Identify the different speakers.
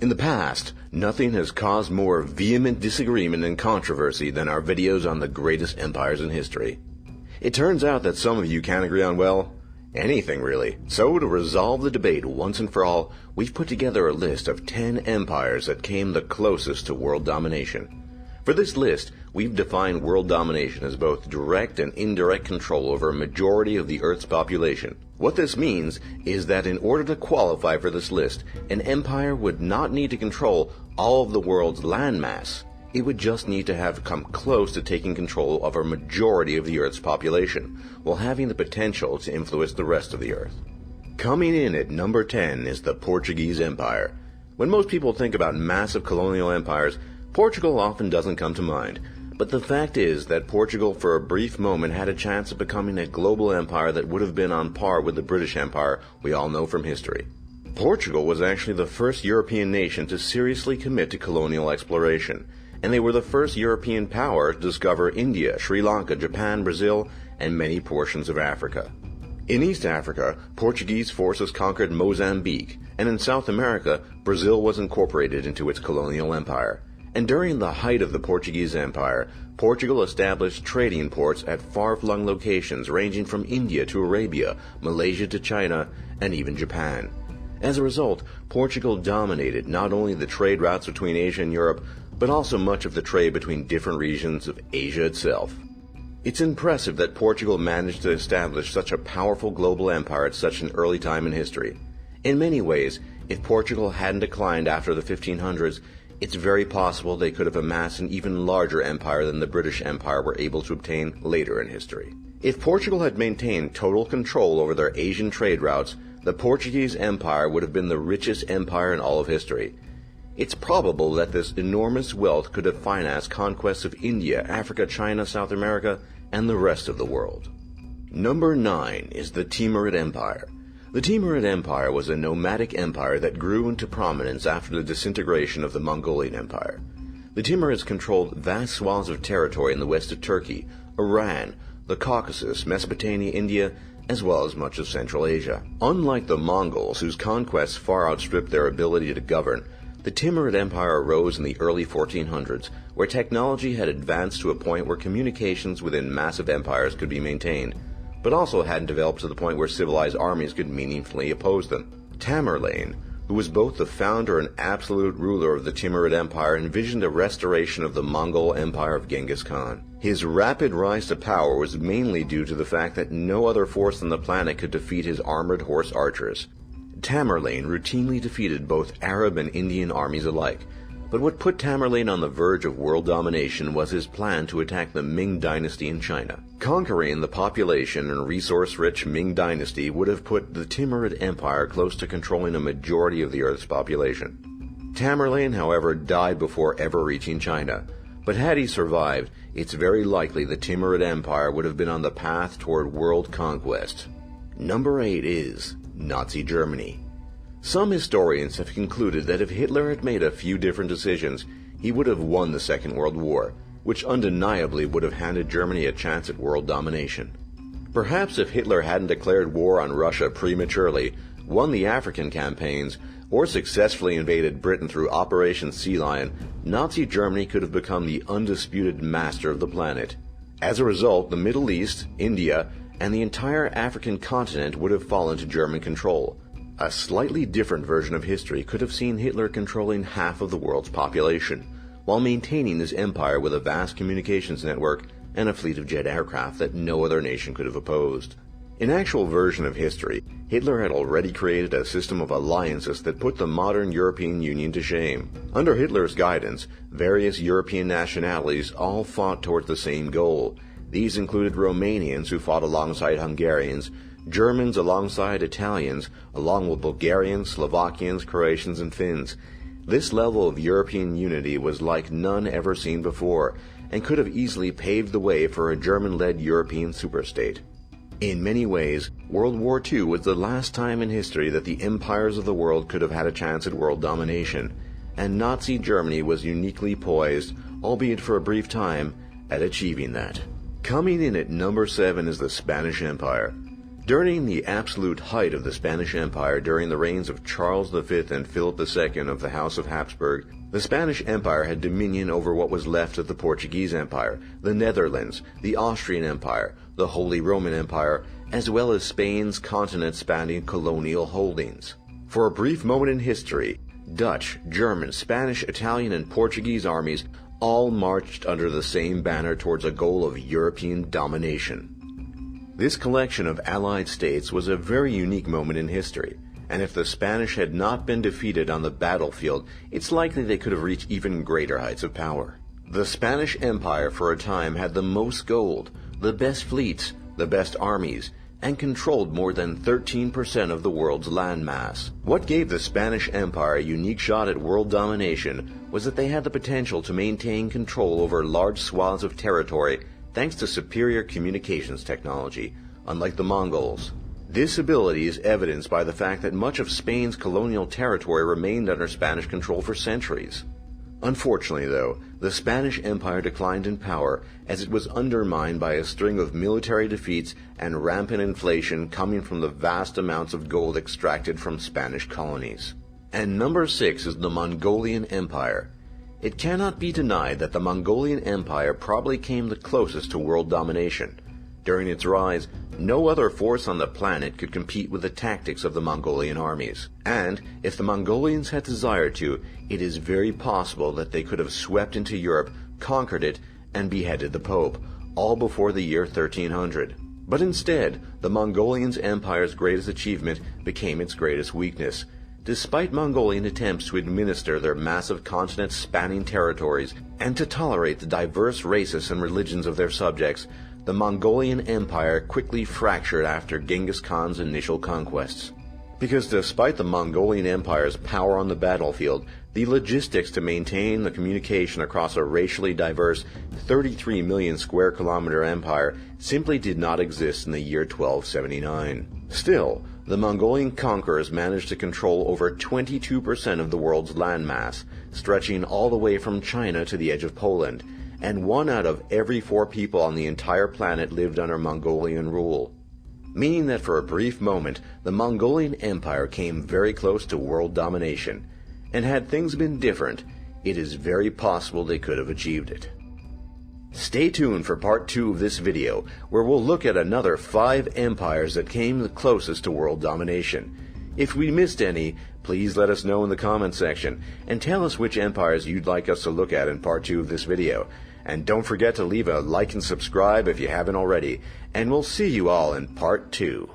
Speaker 1: In the past, nothing has caused more vehement disagreement and controversy than our videos on the greatest empires in history. It turns out that some of you can't agree on, well, anything really. So to resolve the debate once and for all, we've put together a list of 10 empires that came the closest to world domination. For this list, we've defined world domination as both direct and indirect control over a majority of the Earth's population. What this means is that in order to qualify for this list, an empire would not need to control all of the world's landmass. It would just need to have come close to taking control of a majority of the Earth's population, while having the potential to influence the rest of the Earth. Coming in at number 10 is the Portuguese Empire. When most people think about massive colonial empires, Portugal often doesn't come to mind, but the fact is that Portugal for a brief moment had a chance of becoming a global empire that would have been on par with the British Empire we all know from history. Portugal was actually the first European nation to seriously commit to colonial exploration, and they were the first European power to discover India, Sri Lanka, Japan, Brazil, and many portions of Africa. In East Africa, Portuguese forces conquered Mozambique, and in South America, Brazil was incorporated into its colonial empire. And during the height of the Portuguese Empire, Portugal established trading ports at far-flung locations ranging from India to Arabia, Malaysia to China, and even Japan. As a result, Portugal dominated not only the trade routes between Asia and Europe, but also much of the trade between different regions of Asia itself. It's impressive that Portugal managed to establish such a powerful global empire at such an early time in history. In many ways, if Portugal hadn't declined after the 1500s, it's very possible they could have amassed an even larger empire than the British Empire were able to obtain later in history. If Portugal had maintained total control over their Asian trade routes, the Portuguese Empire would have been the richest empire in all of history. It's probable that this enormous wealth could have financed conquests of India, Africa, China, South America, and the rest of the world. Number 9 is the Timurid Empire. The Timurid Empire was a nomadic empire that grew into prominence after the disintegration of the Mongolian Empire. The Timurids controlled vast swaths of territory in the west of Turkey, Iran, the Caucasus, Mesopotamia, India, as well as much of Central Asia. Unlike the Mongols, whose conquests far outstripped their ability to govern, the Timurid Empire arose in the early 1400s, where technology had advanced to a point where communications within massive empires could be maintained, but also hadn't developed to the point where civilized armies could meaningfully oppose them. Tamerlane, who was both the founder and absolute ruler of the Timurid Empire, envisioned a restoration of the Mongol Empire of Genghis Khan. His rapid rise to power was mainly due to the fact that no other force on the planet could defeat his armored horse archers. Tamerlane routinely defeated both Arab and Indian armies alike, but what put Tamerlane on the verge of world domination was his plan to attack the Ming dynasty in China. Conquering the population and resource-rich Ming dynasty would have put the Timurid Empire close to controlling a majority of the Earth's population. Tamerlane, however, died before ever reaching China, but had he survived, it's very likely the Timurid Empire would have been on the path toward world conquest. Number 8 is Nazi Germany. Some historians have concluded that if Hitler had made a few different decisions, he would have won the Second World War, which undeniably would have handed Germany a chance at world domination. Perhaps if Hitler hadn't declared war on Russia prematurely, won the African campaigns, or successfully invaded Britain through Operation Sea Lion, Nazi Germany could have become the undisputed master of the planet. As a result, the Middle East, India, and the entire African continent would have fallen to German control. A slightly different version of history could have seen Hitler controlling half of the world's population, while maintaining his empire with a vast communications network and a fleet of jet aircraft that no other nation could have opposed. In actual version of history, Hitler had already created a system of alliances that put the modern European Union to shame. Under Hitler's guidance, various European nationalities all fought towards the same goal. These included Romanians who fought alongside Hungarians, Germans alongside Italians, along with Bulgarians, Slovakians, Croatians, and Finns. This level of European unity was like none ever seen before, and could have easily paved the way for a German-led European superstate. In many ways, World War II was the last time in history that the empires of the world could have had a chance at world domination, and Nazi Germany was uniquely poised, albeit for a brief time, at achieving that. Coming in at number 7 is the Spanish Empire. During the absolute height of the Spanish Empire during the reigns of Charles V and Philip II of the House of Habsburg, the Spanish Empire had dominion over what was left of the Portuguese Empire, the Netherlands, the Austrian Empire, the Holy Roman Empire, as well as Spain's continent-spanning colonial holdings. For a brief moment in history, Dutch, German, Spanish, Italian, and Portuguese armies all marched under the same banner towards a goal of European domination. This collection of allied states was a very unique moment in history, and if the Spanish had not been defeated on the battlefield, it's likely they could have reached even greater heights of power. The Spanish Empire for a time had the most gold, the best fleets, the best armies, and controlled more than 13% of the world's landmass. What gave the Spanish Empire a unique shot at world domination was that they had the potential to maintain control over large swaths of territory thanks to superior communications technology, unlike the Mongols. This ability is evidenced by the fact that much of Spain's colonial territory remained under Spanish control for centuries. Unfortunately, though, the Spanish Empire declined in power as it was undermined by a string of military defeats and rampant inflation coming from the vast amounts of gold extracted from Spanish colonies. And number 6 is the Mongolian Empire. It cannot be denied that the Mongolian Empire probably came the closest to world domination. During its rise, no other force on the planet could compete with the tactics of the Mongolian armies. And if the Mongolians had desired to, it is very possible that they could have swept into Europe, conquered it, and beheaded the Pope, all before the year 1300. But instead, the Mongolian Empire's greatest achievement became its greatest weakness. Despite Mongolian attempts to administer their massive continent-spanning territories and to tolerate the diverse races and religions of their subjects, the Mongolian Empire quickly fractured after Genghis Khan's initial conquests. Because despite the Mongolian Empire's power on the battlefield, the logistics to maintain the communication across a racially diverse 33 million square kilometer empire simply did not exist in the year 1279. Still, the Mongolian conquerors managed to control over 22% of the world's landmass, stretching all the way from China to the edge of Poland, and 1 out of every 4 people on the entire planet lived under Mongolian rule. Meaning that for a brief moment, the Mongolian Empire came very close to world domination, and had things been different, it is very possible they could have achieved it. Stay tuned for part 2 of this video, where we'll look at another 5 empires that came the closest to world domination. If we missed any, please let us know in the comment section, and tell us which empires you'd like us to look at in part 2 of this video. And don't forget to leave a like and subscribe if you haven't already, and we'll see you all in part 2.